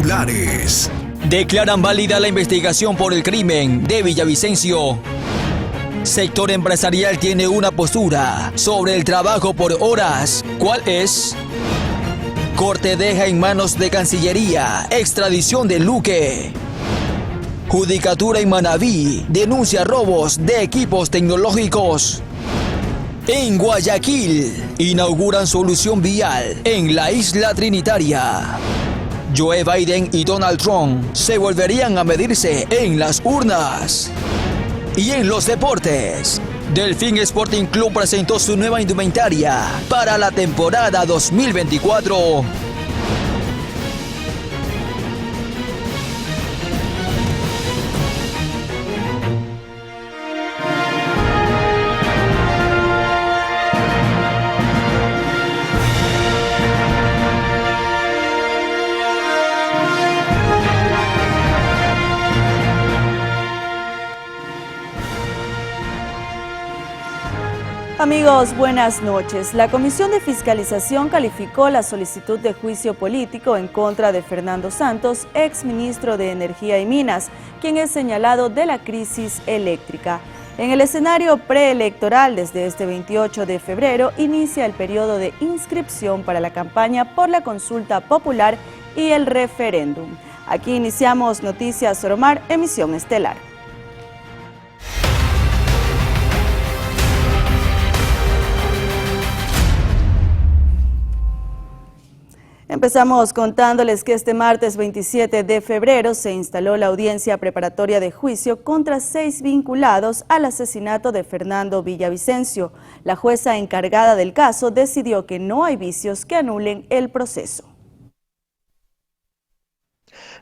titulares. Declaran válida la investigación por el crimen de Villavicencio. Sector empresarial tiene una postura sobre el trabajo por horas. ¿Cuál es? Corte deja en manos de Cancillería extradición de Luque. Judicatura en Manabí denuncia robos de equipos tecnológicos. En Guayaquil inauguran solución vial en la isla Trinitaria. Joe Biden y Donald Trump se volverían a medirse en las urnas. Y en los deportes, Delfín Sporting Club presentó su nueva indumentaria para la temporada 2024. Amigos, buenas noches. La Comisión de Fiscalización calificó la solicitud de juicio político en contra de Fernando Santos, exministro de Energía y Minas, quien es señalado de la crisis eléctrica. En el escenario preelectoral, desde este 28 de febrero, inicia el periodo de inscripción para la campaña por la consulta popular y el referéndum. Aquí iniciamos Noticias Soromar, emisión estelar. Empezamos contándoles que este martes 27 de febrero se instaló la audiencia preparatoria de juicio contra 6 vinculados al asesinato de Fernando Villavicencio. La jueza encargada del caso decidió que no hay vicios que anulen el proceso.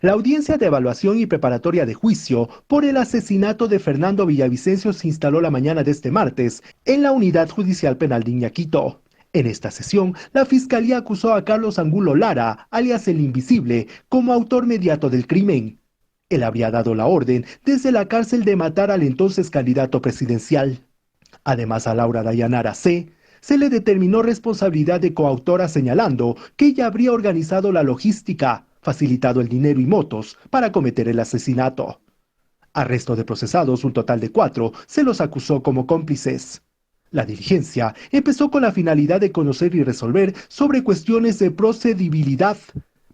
La audiencia de evaluación y preparatoria de juicio por el asesinato de Fernando Villavicencio se instaló la mañana de este martes en la Unidad Judicial Penal de Iñaquito. En esta sesión, la Fiscalía acusó a Carlos Angulo Lara, alias El Invisible, como autor mediato del crimen. Él habría dado la orden desde la cárcel de matar al entonces candidato presidencial. Además, a Laura Dayanara C. se le determinó responsabilidad de coautora, señalando que ella habría organizado la logística, facilitado el dinero y motos para cometer el asesinato. Al resto de procesados, un total de 4, se los acusó como cómplices. La diligencia empezó con la finalidad de conocer y resolver sobre cuestiones de procedibilidad,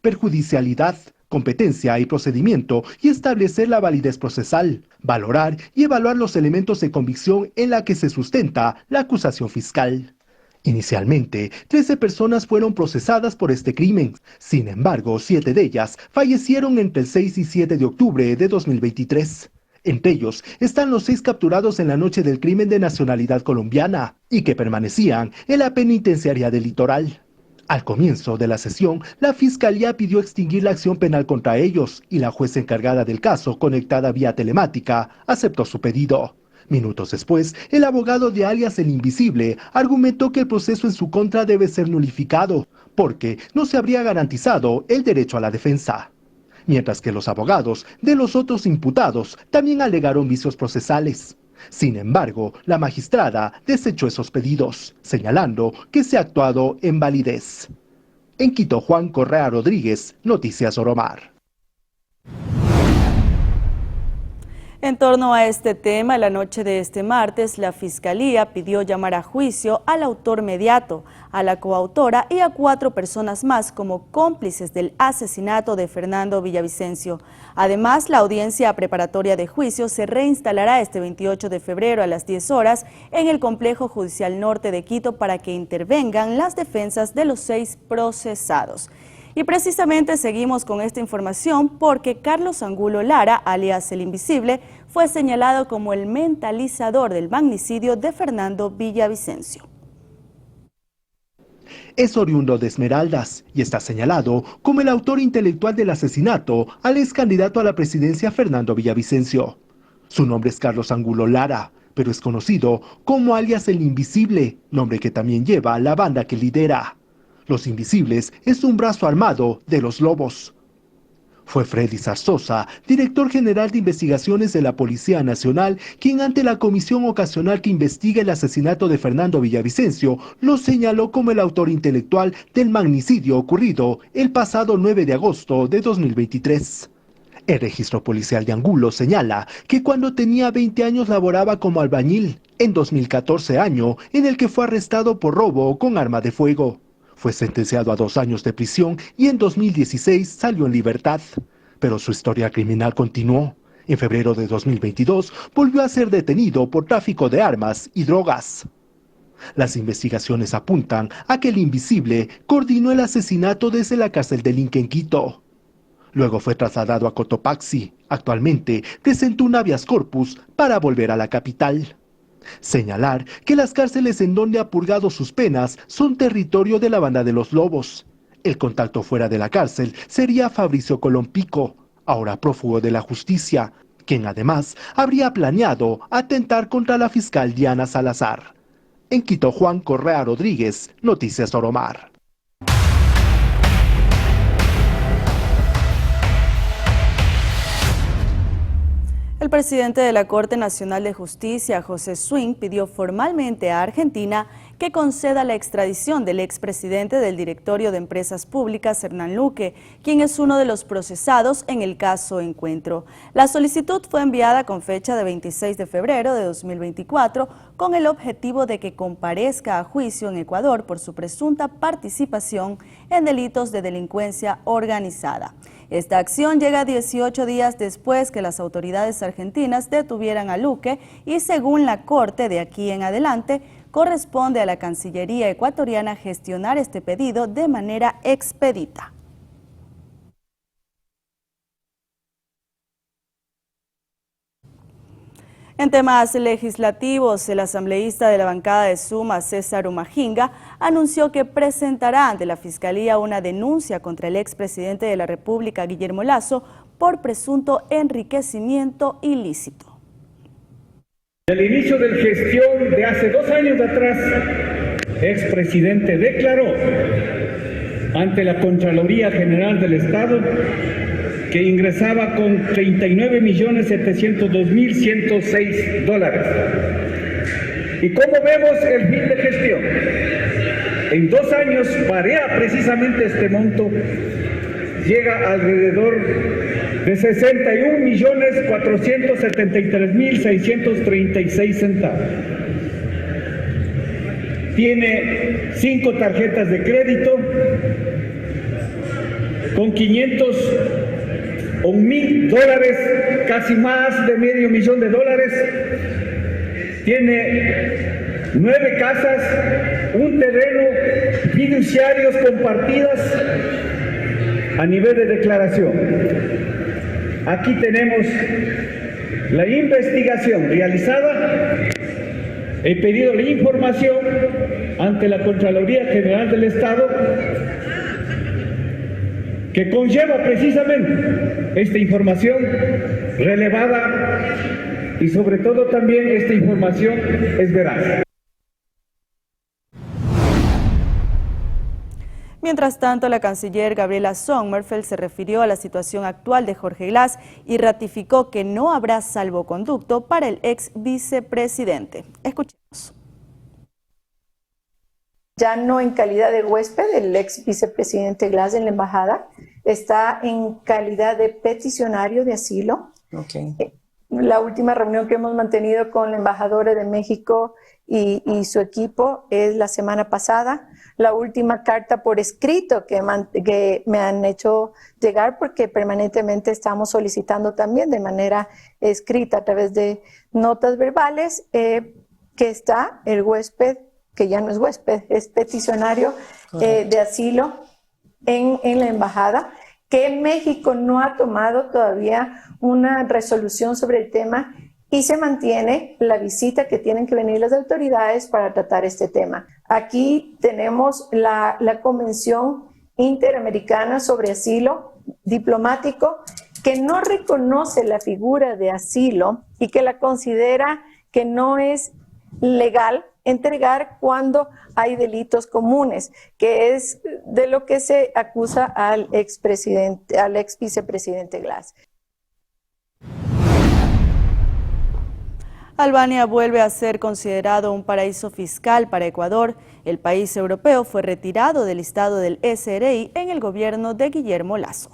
perjudicialidad, competencia y procedimiento y establecer la validez procesal, valorar y evaluar los elementos de convicción en la que se sustenta la acusación fiscal. Inicialmente, 13 personas fueron procesadas por este crimen. Sin embargo, 7 de ellas fallecieron entre el 6 y 7 de octubre de 2023. Entre ellos están los 6 capturados en la noche del crimen de nacionalidad colombiana y que permanecían en la penitenciaría del Litoral. Al comienzo de la sesión, la Fiscalía pidió extinguir la acción penal contra ellos y la jueza encargada del caso, conectada vía telemática, aceptó su pedido. Minutos después, el abogado de alias El Invisible argumentó que el proceso en su contra debe ser nulificado, porque no se habría garantizado el derecho a la defensa. Mientras que los abogados de los otros imputados también alegaron vicios procesales. Sin embargo, la magistrada desechó esos pedidos, señalando que se ha actuado en validez. En Quito, Juan Correa Rodríguez, Noticias Soromar. En torno a este tema, la noche de este martes, la Fiscalía pidió llamar a juicio al autor mediato, a la coautora y a 4 personas más como cómplices del asesinato de Fernando Villavicencio. Además, la audiencia preparatoria de juicio se reinstalará este 28 de febrero a las 10 horas en el Complejo Judicial Norte de Quito para que intervengan las defensas de los 6 procesados. Y precisamente seguimos con esta información porque Carlos Angulo Lara, alias El Invisible, fue señalado como el mentalizador del magnicidio de Fernando Villavicencio. Es oriundo de Esmeraldas y está señalado como el autor intelectual del asesinato al ex candidato a la presidencia Fernando Villavicencio. Su nombre es Carlos Angulo Lara, pero es conocido como alias El Invisible, nombre que también lleva la banda que lidera. Los Invisibles es un brazo armado de los Lobos. Fue Freddy Zarzosa, director general de investigaciones de la Policía Nacional, quien ante la comisión ocasional que investiga el asesinato de Fernando Villavicencio, lo señaló como el autor intelectual del magnicidio ocurrido el pasado 9 de agosto de 2023. El registro policial de Angulo señala que cuando tenía 20 años laboraba como albañil, en 2014 año en el que fue arrestado por robo con arma de fuego. Fue sentenciado a 2 años de prisión y en 2016 salió en libertad. Pero su historia criminal continuó. En febrero de 2022 volvió a ser detenido por tráfico de armas y drogas. Las investigaciones apuntan a que el invisible coordinó el asesinato desde la cárcel de Linque en Quito. Luego fue trasladado a Cotopaxi. Actualmente presentó un habeas corpus para volver a la capital. Señalar que las cárceles en donde ha purgado sus penas son territorio de la banda de los Lobos. El contacto fuera de la cárcel sería Fabricio Colón Pico, ahora prófugo de la justicia, quien además habría planeado atentar contra la fiscal Diana Salazar. En Quito, Juan Correa Rodríguez, Noticias Oromar. El presidente de la Corte Nacional de Justicia, José Swing, pidió formalmente a Argentina que conceda la extradición del expresidente del Directorio de Empresas Públicas, Hernán Luque, quien es uno de los procesados en el caso Encuentro. La solicitud fue enviada con fecha de 26 de febrero de 2024 con el objetivo de que comparezca a juicio en Ecuador por su presunta participación en delitos de delincuencia organizada. Esta acción llega 18 días después que las autoridades argentinas detuvieran a Luque y, según la Corte, de aquí en adelante, corresponde a la Cancillería ecuatoriana gestionar este pedido de manera expedita. En temas legislativos, el asambleísta de la bancada de Suma, César Umajinga, anunció que presentará ante la Fiscalía una denuncia contra el expresidente de la República, Guillermo Lasso, por presunto enriquecimiento ilícito. Al inicio de la gestión de hace 2 años atrás, el expresidente declaró ante la Contraloría General del Estado que ingresaba con $39.702.106. Y como vemos el fin de gestión, en 2 años varía precisamente este monto, llega alrededor de $61.473.636. Tiene 5 tarjetas de crédito con $501.000, casi más de $500.000. Tiene 9 casas, un terreno, fiduciarios compartidas a nivel de declaración. Aquí tenemos la investigación realizada. He pedido la información ante la Contraloría General del Estado que conlleva precisamente esta información relevada y sobre todo también esta información es veraz. Mientras tanto, la canciller Gabriela Sommerfeld se refirió a la situación actual de Jorge Glass y ratificó que no habrá salvoconducto para el ex vicepresidente. Escuchemos. Ya no en calidad de huésped, el ex vicepresidente Glass en la embajada, está en calidad de peticionario de asilo. Okay. La última reunión que hemos mantenido con la embajadora de México y su equipo es la semana pasada. La última carta por escrito que me han hecho llegar, porque permanentemente estamos solicitando también de manera escrita a través de notas verbales, que está el huésped, que ya no es huésped, es peticionario de asilo en la embajada, que México no ha tomado todavía una resolución sobre el tema y se mantiene la visita que tienen que venir las autoridades para tratar este tema. Aquí tenemos la Convención Interamericana sobre Asilo Diplomático, que no reconoce la figura de asilo y que la considera que no es legal entregar cuando hay delitos comunes, que es de lo que se acusa al ex vicepresidente Glass. Albania vuelve a ser considerado un paraíso fiscal para Ecuador. El país europeo fue retirado del listado del SRI en el gobierno de Guillermo Lasso.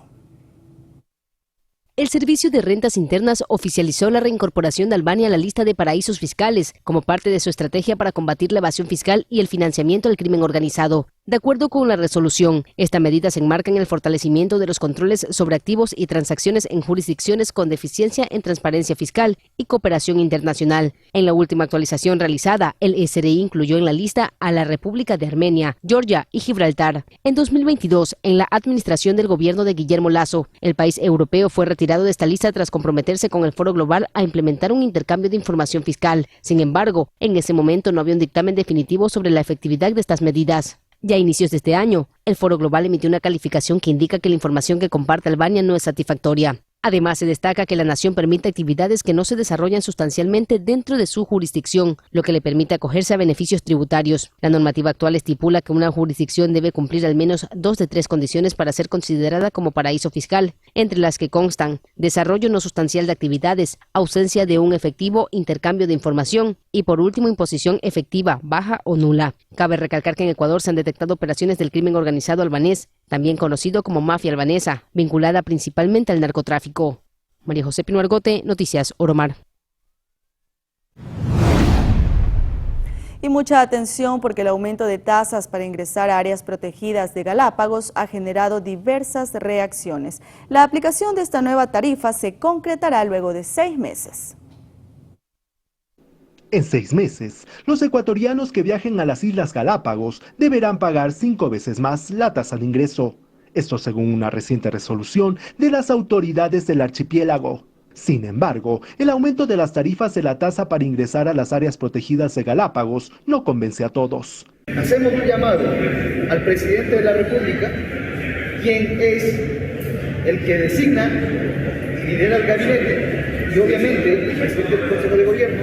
El Servicio de Rentas Internas oficializó la reincorporación de Albania a la lista de paraísos fiscales como parte de su estrategia para combatir la evasión fiscal y el financiamiento del crimen organizado. De acuerdo con la resolución, esta medida se enmarca en el fortalecimiento de los controles sobre activos y transacciones en jurisdicciones con deficiencia en transparencia fiscal y cooperación internacional. En la última actualización realizada, el SRI incluyó en la lista a la República de Armenia, Georgia y Gibraltar. En 2022, en la administración del gobierno de Guillermo Lasso, el país europeo fue retirado de esta lista tras comprometerse con el Foro Global a implementar un intercambio de información fiscal. Sin embargo, en ese momento no había un dictamen definitivo sobre la efectividad de estas medidas. Ya a inicios de este año, el Foro Global emitió una calificación que indica que la información que comparte Albania no es satisfactoria. Además, se destaca que la nación permite actividades que no se desarrollan sustancialmente dentro de su jurisdicción, lo que le permite acogerse a beneficios tributarios. La normativa actual estipula que una jurisdicción debe cumplir al menos 2 de 3 condiciones para ser considerada como paraíso fiscal, entre las que constan desarrollo no sustancial de actividades, ausencia de un efectivo intercambio de información y, por último, imposición efectiva, baja o nula. Cabe recalcar que en Ecuador se han detectado operaciones del crimen organizado albanés, también conocido como mafia albanesa, vinculada principalmente al narcotráfico. María José Pino Argote, Noticias Oromar. Y mucha atención porque el aumento de tasas para ingresar a áreas protegidas de Galápagos ha generado diversas reacciones. La aplicación de esta nueva tarifa se concretará luego de 6 meses. En 6 meses, los ecuatorianos que viajen a las Islas Galápagos deberán pagar 5 veces más la tasa de ingreso. Esto según una reciente resolución de las autoridades del archipiélago. Sin embargo, el aumento de las tarifas de la tasa para ingresar a las áreas protegidas de Galápagos no convence a todos. Hacemos un llamado al presidente de la República, quien es el que designa, lidera el gabinete y obviamente el presidente del Consejo de Gobierno,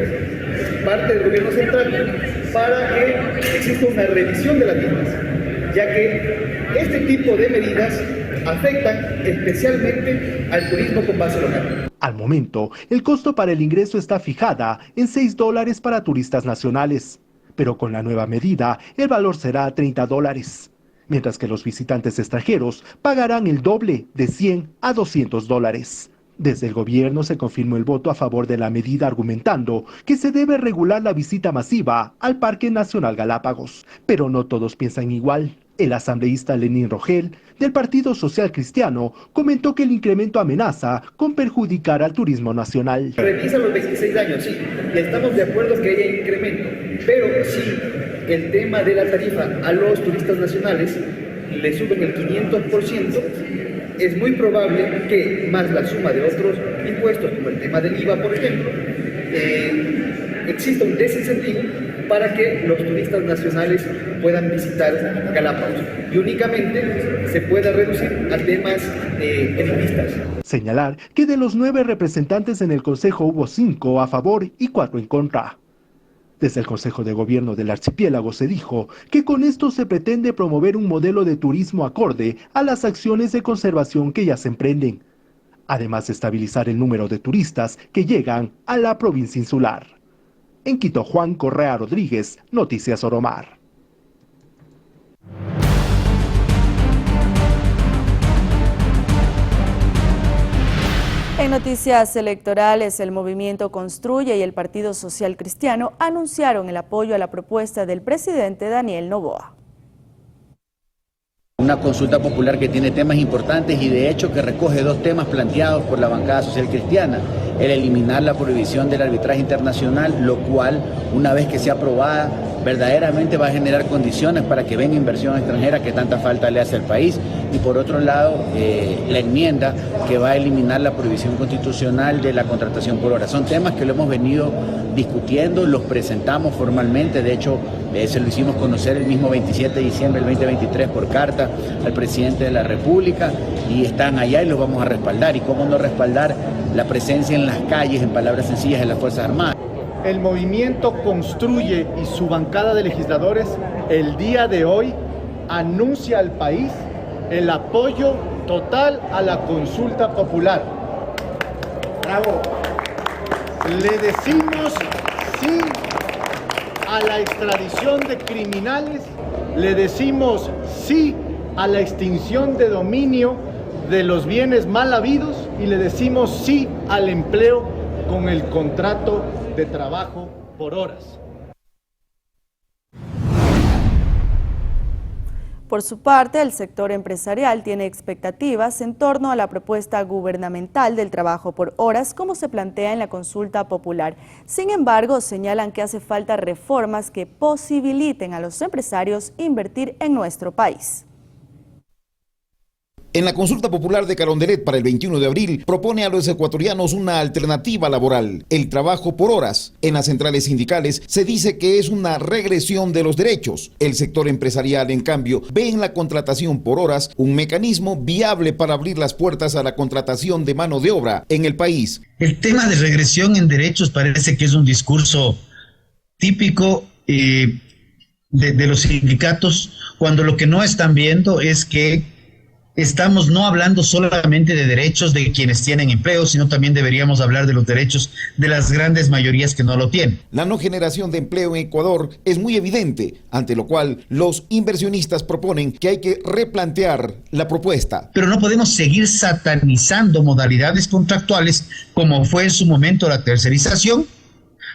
parte del gobierno central, para que exista una revisión de las mismas, ya que este tipo de medidas afectan especialmente al turismo con base local. Al momento, el costo para el ingreso está fijada en $6 para turistas nacionales, pero con la nueva medida el valor será $30, mientras que los visitantes extranjeros pagarán el doble, de $100 a $200. Desde el gobierno se confirmó el voto a favor de la medida, argumentando que se debe regular la visita masiva al Parque Nacional Galápagos. Pero no todos piensan igual. El asambleísta Lenín Rogel, del Partido Social Cristiano, comentó que el incremento amenaza con perjudicar al turismo nacional. Revisa los 26 años, sí, estamos de acuerdo que haya incremento, pero si el tema de la tarifa a los turistas nacionales le suben el 500%, es muy probable que, más la suma de otros impuestos, como el tema del IVA, por ejemplo, exista un desincentivo para que los turistas nacionales puedan visitar Galápagos y únicamente se pueda reducir a temas elitistas. Señalar que de los 9 representantes en el Consejo hubo 5 a favor y 4 en contra. Desde el Consejo de Gobierno del Archipiélago se dijo que con esto se pretende promover un modelo de turismo acorde a las acciones de conservación que ya se emprenden, además de estabilizar el número de turistas que llegan a la provincia insular. En Quito, Juan Correa Rodríguez, Noticias Oromar. En noticias electorales, el Movimiento Construye y el Partido Social Cristiano anunciaron el apoyo a la propuesta del presidente Daniel Noboa. Una consulta popular que tiene temas importantes y de hecho que recoge 2 temas planteados por la bancada social cristiana: el eliminar la prohibición del arbitraje internacional, lo cual, una vez que sea aprobada, verdaderamente va a generar condiciones para que venga inversión extranjera que tanta falta le hace al país, y por otro lado, la enmienda que va a eliminar la prohibición constitucional de la contratación por hora. Son temas que lo hemos venido discutiendo, los presentamos formalmente, de hecho se lo hicimos conocer el mismo 27 de diciembre del 2023 por carta al presidente de la República, y están allá y los vamos a respaldar. Y cómo no respaldar la presencia en las calles, en palabras sencillas, de las Fuerzas Armadas. el movimiento Construye y su bancada de legisladores el día de hoy anuncia al país el apoyo total a la consulta popular. ¡Bravo! Le decimos sí a la extradición de criminales, le decimos sí a la extinción de dominio de los bienes mal habidos y le decimos sí al empleo con el contrato de trabajo por horas. Por su parte, el sector empresarial tiene expectativas en torno a la propuesta gubernamental del trabajo por horas, como se plantea en la consulta popular. Sin embargo, señalan que hace falta reformas que posibiliten a los empresarios invertir en nuestro país. En la consulta popular de Carondelet para el 21 de abril, propone a los ecuatorianos una alternativa laboral, el trabajo por horas. En las centrales sindicales se dice que es una regresión de los derechos. El sector empresarial, en cambio, ve en la contratación por horas un mecanismo viable para abrir las puertas a la contratación de mano de obra en el país. El tema de regresión en derechos parece que es un discurso típico de los sindicatos, cuando lo que no están viendo es que estamos no hablando solamente de derechos de quienes tienen empleo, sino también deberíamos hablar de los derechos de las grandes mayorías que no lo tienen. La no generación de empleo en Ecuador es muy evidente, ante lo cual los inversionistas proponen que hay que replantear la propuesta. Pero no podemos seguir satanizando modalidades contractuales como fue en su momento la tercerización,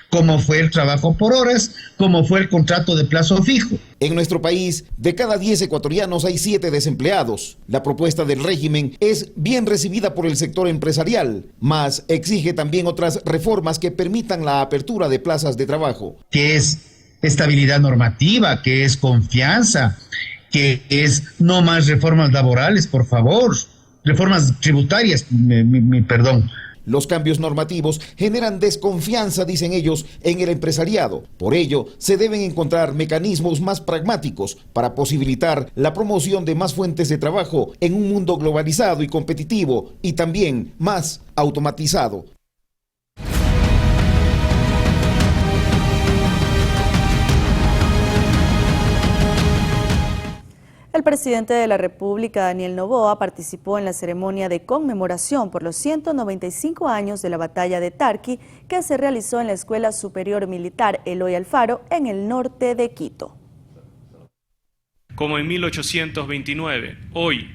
como fue el trabajo por horas, como fue el contrato de plazo fijo. En nuestro país, de cada 10 ecuatorianos hay 7 desempleados. La propuesta del régimen es bien recibida por el sector empresarial, mas exige también otras reformas que permitan la apertura de plazas de trabajo. Que es estabilidad normativa, que es confianza, que es no más reformas laborales, por favor, reformas tributarias, perdón. Los cambios normativos generan desconfianza, dicen ellos, en el empresariado. Por ello, se deben encontrar mecanismos más pragmáticos para posibilitar la promoción de más fuentes de trabajo en un mundo globalizado y competitivo y también más automatizado. El presidente de la República, Daniel Noboa, participó en la ceremonia de conmemoración por los 195 años de la batalla de Tarqui, que se realizó en la Escuela Superior Militar Eloy Alfaro, en el norte de Quito. Como en 1829, hoy,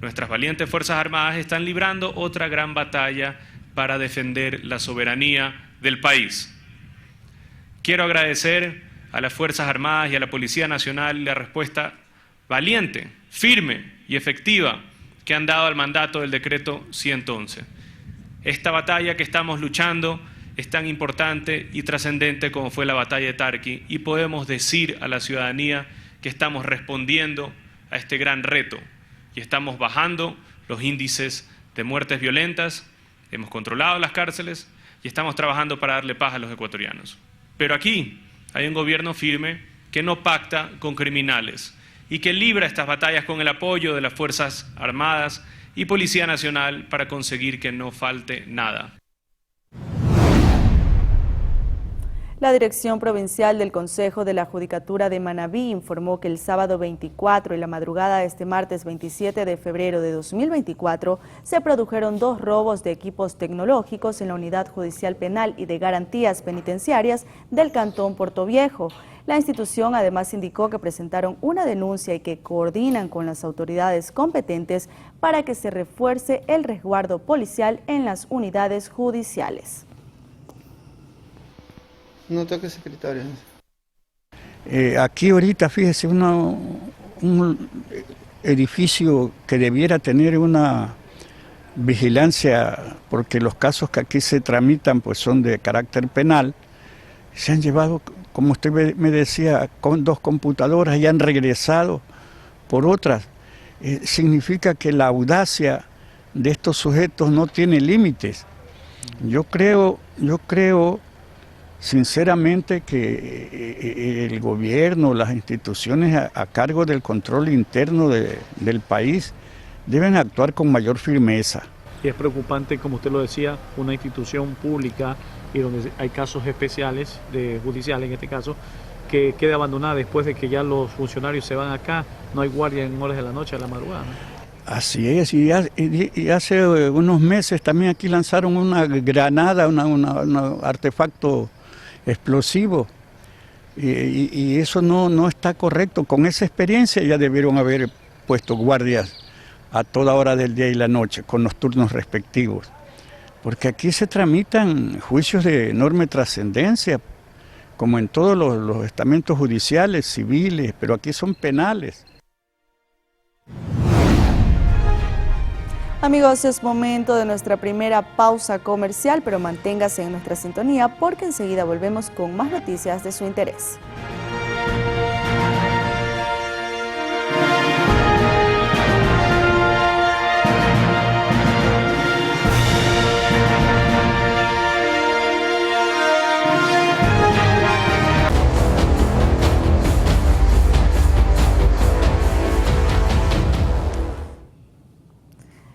nuestras valientes Fuerzas Armadas están librando otra gran batalla para defender la soberanía del país. Quiero agradecer a las Fuerzas Armadas y a la Policía Nacional la respuesta valiente, firme y efectiva que han dado al mandato del decreto 111. Esta batalla que estamos luchando es tan importante y trascendente como fue la batalla de Tarqui, y podemos decir a la ciudadanía que estamos respondiendo a este gran reto y estamos bajando los índices de muertes violentas, hemos controlado las cárceles y estamos trabajando para darle paz a los ecuatorianos. Pero aquí hay un gobierno firme que no pacta con criminales y que libra estas batallas con el apoyo de las Fuerzas Armadas y Policía Nacional para conseguir que no falte nada. La Dirección Provincial del Consejo de la Judicatura de Manabí informó que el sábado 24 y la madrugada de este martes 27 de febrero de 2024 se produjeron 2 robos de equipos tecnológicos en la Unidad Judicial Penal y de Garantías Penitenciarias del Cantón Portoviejo. La institución además indicó que presentaron una denuncia y que coordinan con las autoridades competentes para que se refuerce el resguardo policial en las unidades judiciales. No toque, secretario. Aquí ahorita, fíjese, un edificio que debiera tener una vigilancia, porque los casos que aquí se tramitan pues son de carácter penal, se han llevado, como usted me decía, con 2 computadoras y han regresado por otras. Significa que la audacia de estos sujetos no tiene límites. Yo creo sinceramente que el gobierno, las instituciones a cargo del control interno del país deben actuar con mayor firmeza. Y es preocupante, como usted lo decía, una institución pública y donde hay casos especiales, judiciales en este caso, que quede abandonada después de que ya los funcionarios se van acá, no hay guardia en horas de la noche, a la madrugada, ¿no? Así es, y hace unos meses también aquí lanzaron una granada, un artefacto explosivo, y eso no está correcto. Con esa experiencia ya debieron haber puesto guardias a toda hora del día y la noche, con los turnos respectivos, porque aquí se tramitan juicios de enorme trascendencia, como en todos los estamentos judiciales, civiles, pero aquí son penales. Amigos, es momento de nuestra primera pausa comercial, pero manténgase en nuestra sintonía porque enseguida volvemos con más noticias de su interés.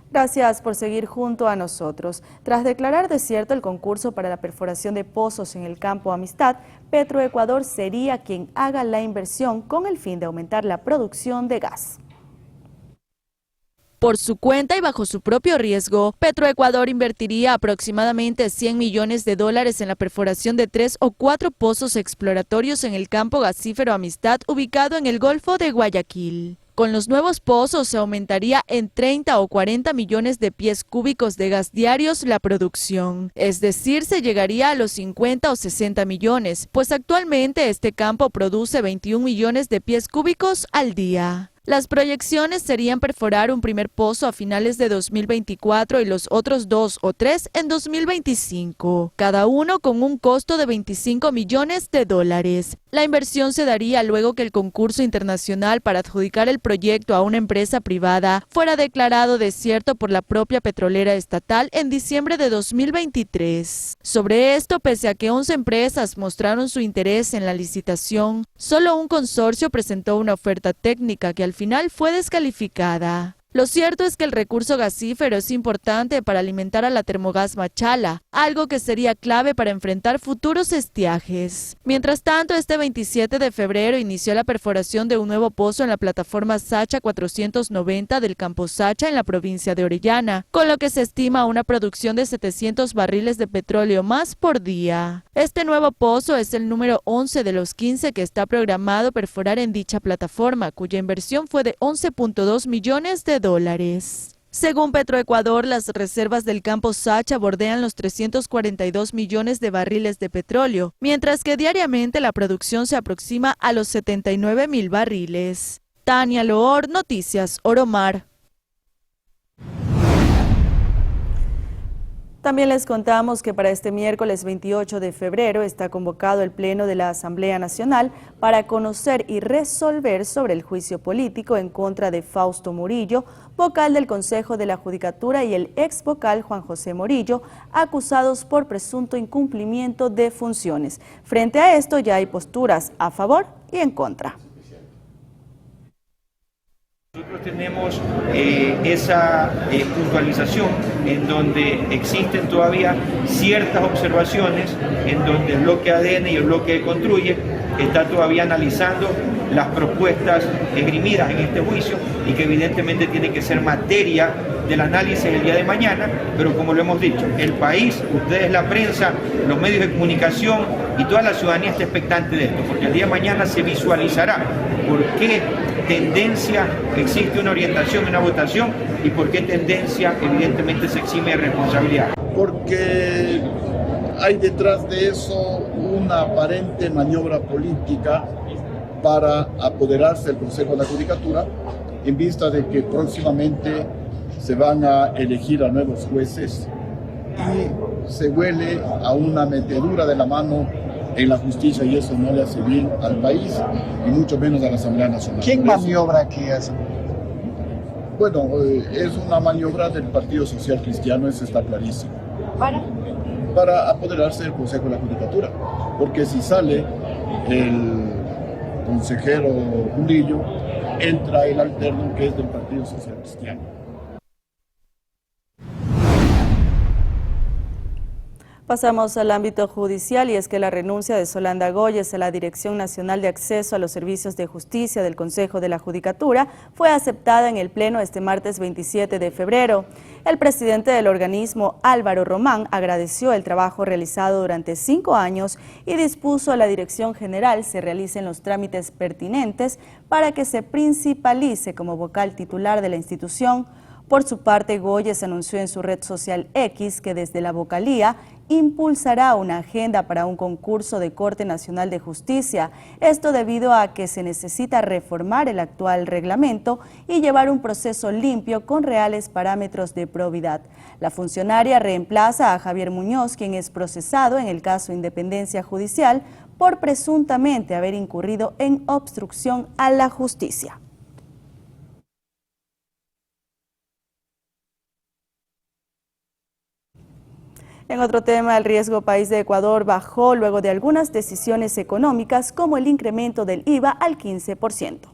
Gracias por seguir junto a nosotros. Tras declarar desierto el concurso para la perforación de pozos en el campo Amistad, Petroecuador sería quien haga la inversión con el fin de aumentar la producción de gas. Por su cuenta y bajo su propio riesgo, Petroecuador invertiría aproximadamente $100 millones en la perforación de 3 o 4 pozos exploratorios en el campo gasífero Amistad ubicado en el Golfo de Guayaquil. Con los nuevos pozos se aumentaría en 30 o 40 millones de pies cúbicos de gas diarios la producción, es decir, se llegaría a los 50 o 60 millones, pues actualmente este campo produce 21 millones de pies cúbicos al día. Las proyecciones serían perforar un primer pozo a finales de 2024 y los otros 2 o 3 en 2025, cada uno con un costo de $25 millones. La inversión se daría luego que el concurso internacional para adjudicar el proyecto a una empresa privada fuera declarado desierto por la propia petrolera estatal en diciembre de 2023. Sobre esto, pese a que 11 empresas mostraron su interés en la licitación, solo un consorcio presentó una oferta técnica que al final fue descalificada. Lo cierto es que el recurso gasífero es importante para alimentar a la Termogás Machala, algo que sería clave para enfrentar futuros estiajes. Mientras tanto, este 27 de febrero inició la perforación de un nuevo pozo en la plataforma Sacha 490 del campo Sacha en la provincia de Orellana, con lo que se estima una producción de 700 barriles de petróleo más por día. Este nuevo pozo es el número 11 de los 15 que está programado perforar en dicha plataforma, cuya inversión fue de $11.2 millones. Según Petroecuador, las reservas del campo Sacha bordean los 342 millones de barriles de petróleo, mientras que diariamente la producción se aproxima a los 79.000 barriles. Tania Loor, Noticias Oromar. También les contamos que para este miércoles 28 de febrero está convocado el Pleno de la Asamblea Nacional para conocer y resolver sobre el juicio político en contra de Fausto Murillo, vocal del Consejo de la Judicatura, y el ex vocal Juan José Morillo, acusados por presunto incumplimiento de funciones. Frente a esto ya hay posturas a favor y en contra. Nosotros tenemos esa puntualización en donde existen todavía ciertas observaciones en donde el bloque ADN y el bloque Construye está todavía analizando las propuestas esgrimidas en este juicio y que evidentemente tiene que ser materia del análisis el día de mañana, pero como lo hemos dicho, el país, ustedes la prensa, los medios de comunicación y toda la ciudadanía está expectante de esto, porque el día de mañana se visualizará por qué tendencia existe una orientación, una votación y por qué tendencia evidentemente se exime de responsabilidad. Porque hay detrás de eso una aparente maniobra política para apoderarse del Consejo de la Judicatura en vista de que próximamente se van a elegir a nuevos jueces y se huele a una metedura de la mano en la justicia y eso no le hace bien al país y mucho menos a la Asamblea Nacional. ¿Quién maniobra aquí eso? Bueno, es una maniobra del Partido Social Cristiano, eso está clarísimo. Para apoderarse del Consejo de la Judicatura, porque si sale el consejero Murillo, entra el alterno que es del Partido Social Cristiano. Pasamos al ámbito judicial y es que la renuncia de Solanda Goyes a la Dirección Nacional de Acceso a los Servicios de Justicia del Consejo de la Judicatura fue aceptada en el Pleno este martes 27 de febrero. El presidente del organismo, Álvaro Román, agradeció el trabajo realizado durante 5 años y dispuso a la Dirección General se realicen los trámites pertinentes para que se principalice como vocal titular de la institución. Por su parte, Goyes anunció en su red social X que desde la vocalía impulsará una agenda para un concurso de Corte Nacional de Justicia, esto debido a que se necesita reformar el actual reglamento y llevar un proceso limpio con reales parámetros de probidad. La funcionaria reemplaza a Javier Muñoz, quien es procesado en el caso Independencia Judicial por presuntamente haber incurrido en obstrucción a la justicia. En otro tema, el riesgo país de Ecuador bajó luego de algunas decisiones económicas como el incremento del IVA al 15%.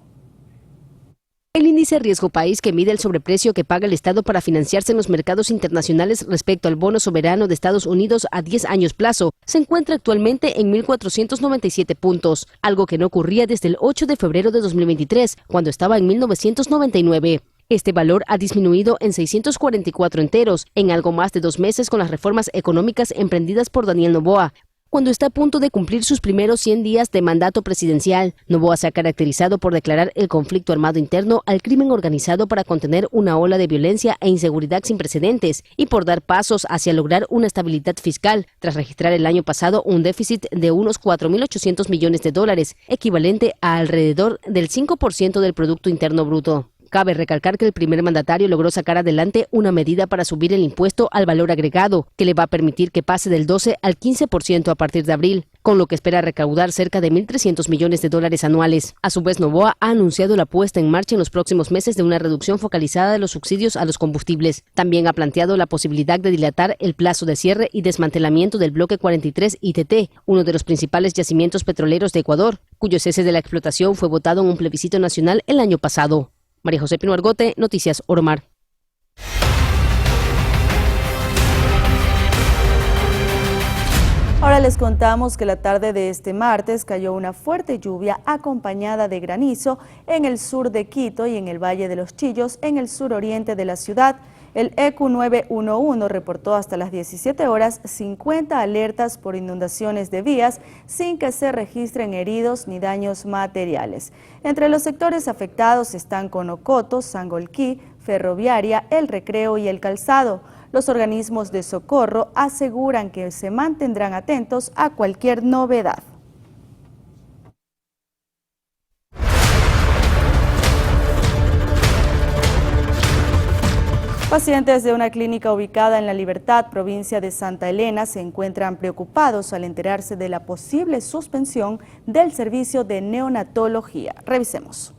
El índice riesgo país, que mide el sobreprecio que paga el Estado para financiarse en los mercados internacionales respecto al bono soberano de Estados Unidos a 10 años plazo, se encuentra actualmente en 1.497 puntos, algo que no ocurría desde el 8 de febrero de 2023, cuando estaba en 1.999. Este valor ha disminuido en 644 enteros, en algo más de 2 meses con las reformas económicas emprendidas por Daniel Noboa, cuando está a punto de cumplir sus primeros 100 días de mandato presidencial. Noboa se ha caracterizado por declarar el conflicto armado interno al crimen organizado para contener una ola de violencia e inseguridad sin precedentes y por dar pasos hacia lograr una estabilidad fiscal, tras registrar el año pasado un déficit de unos 4.800 millones de dólares, equivalente a alrededor del 5% del Producto Interno Bruto. Cabe recalcar que el primer mandatario logró sacar adelante una medida para subir el impuesto al valor agregado, que le va a permitir que pase del 12 al 15% a partir de abril, con lo que espera recaudar cerca de 1.300 millones de dólares anuales. A su vez, Noboa ha anunciado la puesta en marcha en los próximos meses de una reducción focalizada de los subsidios a los combustibles. También ha planteado la posibilidad de dilatar el plazo de cierre y desmantelamiento del bloque 43 ITT, uno de los principales yacimientos petroleros de Ecuador, cuyo cese de la explotación fue votado en un plebiscito nacional el año pasado. María José Pino Argote, Noticias Oromar. Ahora les contamos que la tarde de este martes cayó una fuerte lluvia acompañada de granizo en el sur de Quito y en el Valle de los Chillos, en el suroriente de la ciudad. El EQ 911 reportó hasta las 17 horas 50 alertas por inundaciones de vías sin que se registren heridos ni daños materiales. Entre los sectores afectados están Conocoto, Sangolquí, Ferroviaria, El Recreo y El Calzado. Los organismos de socorro aseguran que se mantendrán atentos a cualquier novedad. Pacientes de una clínica ubicada en La Libertad, provincia de Santa Elena, se encuentran preocupados al enterarse de la posible suspensión del servicio de neonatología. Revisemos.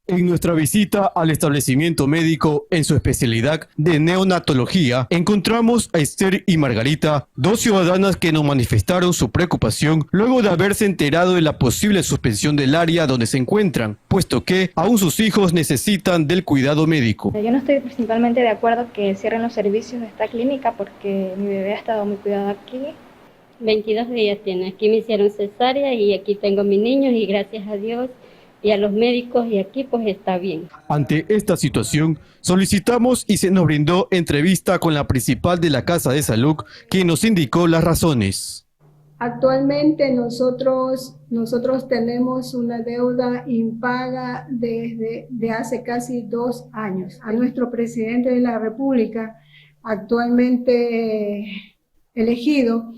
En nuestra visita al establecimiento médico en su especialidad de neonatología, encontramos a Esther y Margarita, 2 ciudadanas que nos manifestaron su preocupación luego de haberse enterado de la posible suspensión del área donde se encuentran, puesto que aún sus hijos necesitan del cuidado médico. Yo no estoy principalmente de acuerdo que cierren los servicios de esta clínica porque mi bebé ha estado muy cuidado aquí. 22 días tiene, aquí me hicieron cesárea y aquí tengo mis niños y gracias a Dios y a los médicos y aquí pues está bien. Ante esta situación, solicitamos y se nos brindó entrevista con la principal de la Casa de Salud, quien nos indicó las razones. Actualmente nosotros tenemos una deuda impaga desde hace casi 2 años. A nuestro presidente de la República, actualmente elegido,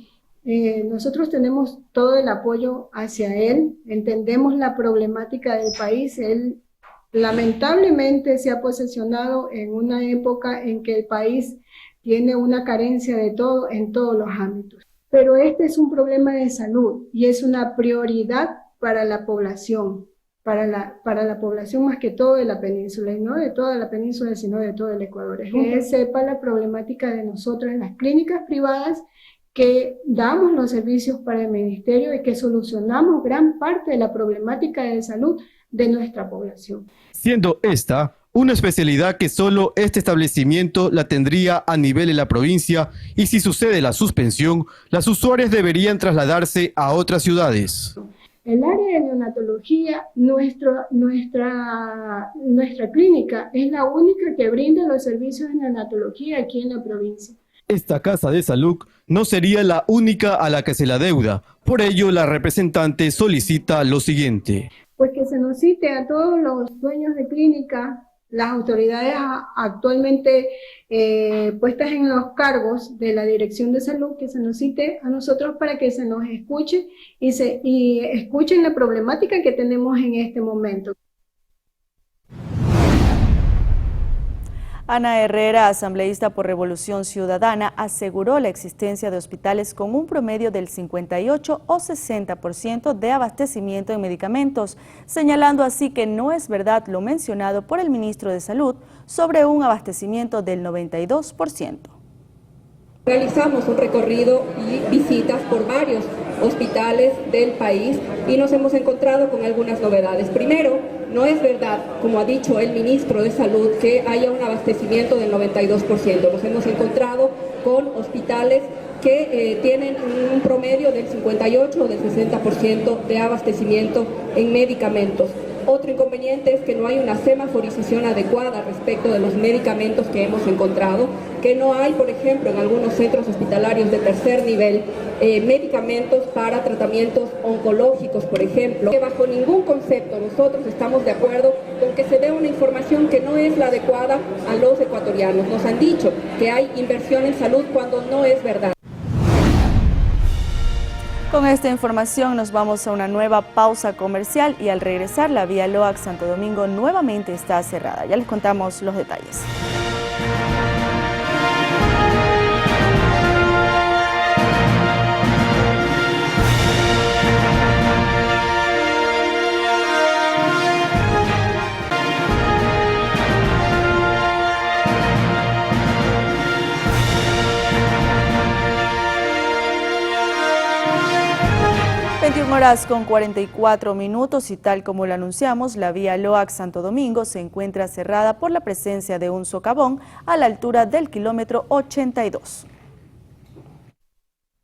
nosotros tenemos todo el apoyo hacia él, entendemos la problemática del país. Él lamentablemente se ha posicionado en una época en que el país tiene una carencia de todo en todos los ámbitos. Pero este es un problema de salud y es una prioridad para la población, para la población más que todo de la península, y no de toda la península, sino de todo el Ecuador. Es que sepa la problemática de nosotros en las clínicas privadas, que damos los servicios para el ministerio y que solucionamos gran parte de la problemática de salud de nuestra población. Siendo esta una especialidad que solo este establecimiento la tendría a nivel de la provincia, y si sucede la suspensión, las usuarias deberían trasladarse a otras ciudades. El área de neonatología, nuestra clínica es la única que brinda los servicios de neonatología aquí en la provincia. Esta casa de salud no sería la única a la que se la deuda. Por ello, la representante solicita lo siguiente. Pues que se nos cite a todos los dueños de clínica, las autoridades actualmente puestas en los cargos de la Dirección de Salud, que se nos cite a nosotros para que se nos escuche y escuchen la problemática que tenemos en este momento. Ana Herrera, asambleísta por Revolución Ciudadana, aseguró la existencia de hospitales con un promedio del 58 o 60% de abastecimiento en medicamentos, señalando así que no es verdad lo mencionado por el ministro de Salud sobre un abastecimiento del 92%. Realizamos un recorrido y visitas por varios hospitales del país y nos hemos encontrado con algunas novedades. Primero, no es verdad, como ha dicho el ministro de Salud, que haya un abastecimiento del 92%. Nos hemos encontrado con hospitales que tienen un promedio del 58 o del 60% de abastecimiento en medicamentos. Otro inconveniente es que no hay una semaforización adecuada respecto de los medicamentos que hemos encontrado, que no hay, por ejemplo, en algunos centros hospitalarios de tercer nivel, medicamentos para tratamientos oncológicos, por ejemplo. Que bajo ningún concepto nosotros estamos de acuerdo con que se dé una información que no es la adecuada a los ecuatorianos. Nos han dicho que hay inversión en salud cuando no es verdad. Con esta información nos vamos a una nueva pausa comercial y al regresar la vía Loax Santo Domingo nuevamente está cerrada. Ya les contamos los detalles. Horas con 44 minutos y tal como lo anunciamos, la vía Loax Santo Domingo se encuentra cerrada por la presencia de un socavón a la altura del kilómetro 82.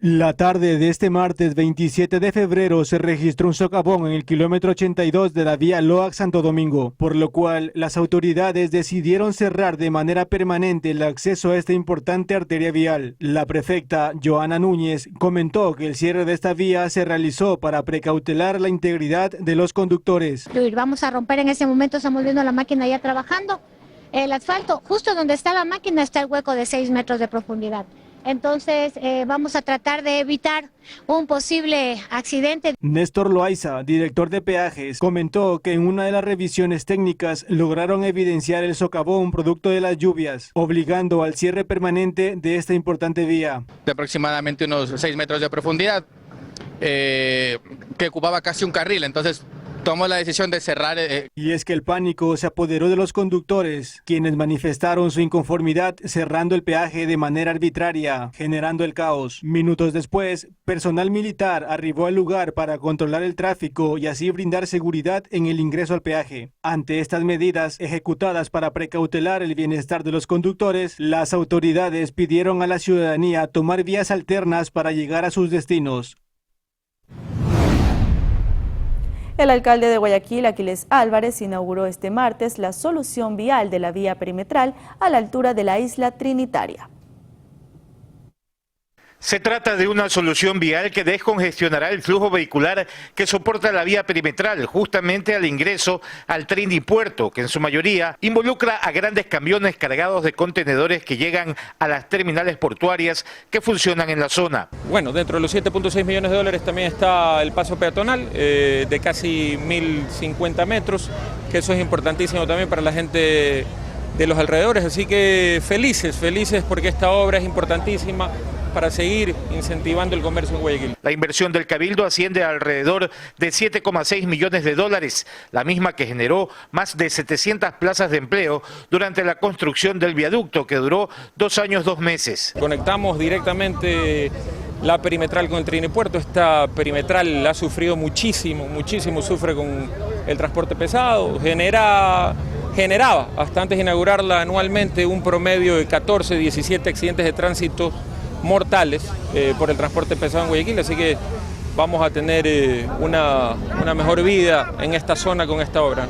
La tarde de este martes 27 de febrero se registró un socavón en el kilómetro 82 de la vía Loax Santo Domingo, por lo cual las autoridades decidieron cerrar de manera permanente el acceso a esta importante arteria vial. La prefecta Joana Núñez comentó que el cierre de esta vía se realizó para precautelar la integridad de los conductores. Vamos a romper en ese momento, estamos viendo la máquina ya trabajando. El asfalto, justo donde está la máquina está el hueco de 6 metros de profundidad. Entonces vamos a tratar de evitar un posible accidente. Néstor Loaiza, director de peajes, comentó que en una de las revisiones técnicas lograron evidenciar el socavón producto de las lluvias, obligando al cierre permanente de esta importante vía. De aproximadamente unos 6 metros de profundidad, que ocupaba casi un carril, entonces tomó la decisión de cerrar. Y es que el pánico se apoderó de los conductores, quienes manifestaron su inconformidad cerrando el peaje de manera arbitraria, generando el caos. Minutos después, personal militar arribó al lugar para controlar el tráfico y así brindar seguridad en el ingreso al peaje. Ante estas medidas ejecutadas para precautelar el bienestar de los conductores, las autoridades pidieron a la ciudadanía tomar vías alternas para llegar a sus destinos. El alcalde de Guayaquil, Aquiles Álvarez, inauguró este martes la solución vial de la vía perimetral a la altura de la isla Trinitaria. Se trata de una solución vial que descongestionará el flujo vehicular que soporta la vía perimetral justamente al ingreso al Trini Puerto, que en su mayoría involucra a grandes camiones cargados de contenedores que llegan a las terminales portuarias que funcionan en la zona. Bueno, dentro de los 7.6 millones de dólares también está el paso peatonal de casi 1.050 metros, que eso es importantísimo también para la gente de los alrededores, así que felices porque esta obra es importantísima para seguir incentivando el comercio en Guayaquil. La inversión del Cabildo asciende a alrededor de 7,6 millones de dólares, la misma que generó más de 700 plazas de empleo durante la construcción del viaducto, que duró 2 años 2 meses. Conectamos directamente la perimetral con el Trini Puerto. Esta perimetral ha sufrido muchísimo, sufre con el transporte pesado, genera generaba, hasta antes de inaugurarla anualmente, un promedio de 14, 17 accidentes de tránsito mortales por el transporte pesado en Guayaquil, así que vamos a tener una mejor vida en esta zona con esta obra.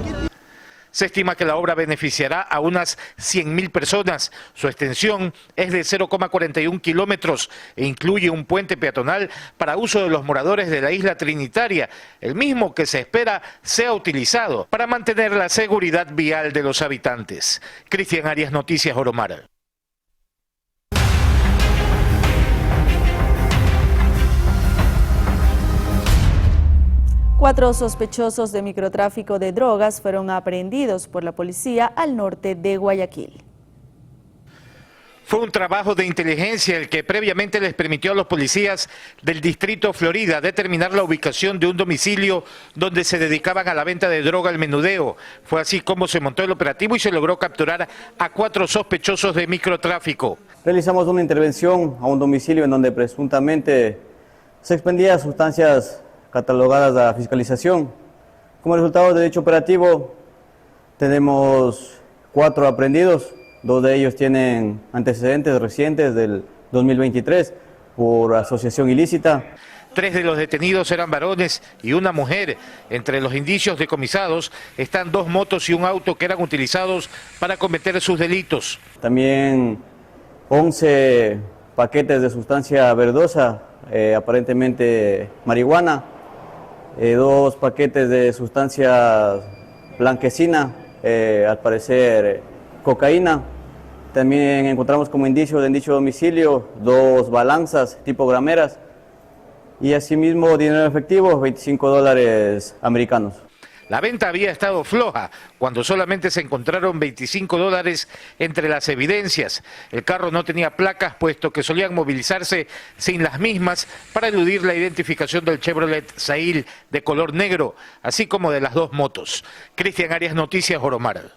Se estima que la obra beneficiará a unas 100.000 personas. Su extensión es de 0,41 kilómetros e incluye un puente peatonal para uso de los moradores de la isla Trinitaria, el mismo que se espera sea utilizado para mantener la seguridad vial de los habitantes. Cristian Arias, Noticias Oromar. Cuatro sospechosos de microtráfico de drogas fueron aprehendidos por la policía al norte de Guayaquil. Fue un trabajo de inteligencia el que previamente les permitió a los policías del Distrito Florida determinar la ubicación de un domicilio donde se dedicaban a la venta de droga al menudeo. Fue así como se montó el operativo y se logró capturar a 4 sospechosos de microtráfico. Realizamos una intervención a un domicilio en donde presuntamente se expendían sustancias catalogadas a fiscalización. Como resultado de dicho operativo, tenemos 4 aprehendidos, 2 de ellos tienen antecedentes recientes del 2023 por asociación ilícita. 3 de los detenidos eran varones y una mujer. Entre los indicios decomisados están 2 motos y un auto que eran utilizados para cometer sus delitos. También 11 paquetes de sustancia verdosa, aparentemente marihuana, 2 paquetes de sustancia blanquecina, al parecer cocaína. También encontramos como indicio de dicho domicilio 2 balanzas tipo grameras y asimismo dinero efectivo, $25 americanos. La venta había estado floja cuando solamente se encontraron $25 entre las evidencias. El carro no tenía placas, puesto que solían movilizarse sin las mismas para eludir la identificación del Chevrolet Sail de color negro, así como de las 2 motos. Cristian Arias, Noticias Oromar.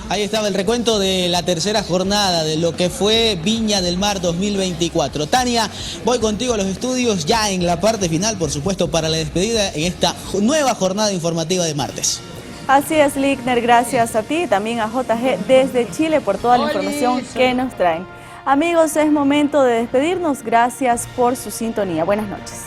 Ahí estaba el recuento de la tercera jornada de lo que fue Viña del Mar 2024. Tania, voy contigo a los estudios ya en la parte final, por supuesto, para la despedida en esta nueva jornada informativa de martes. Así es, Lickner, gracias a ti y también a JG desde Chile por toda la información que nos traen. Amigos, es momento de despedirnos. Gracias por su sintonía. Buenas noches.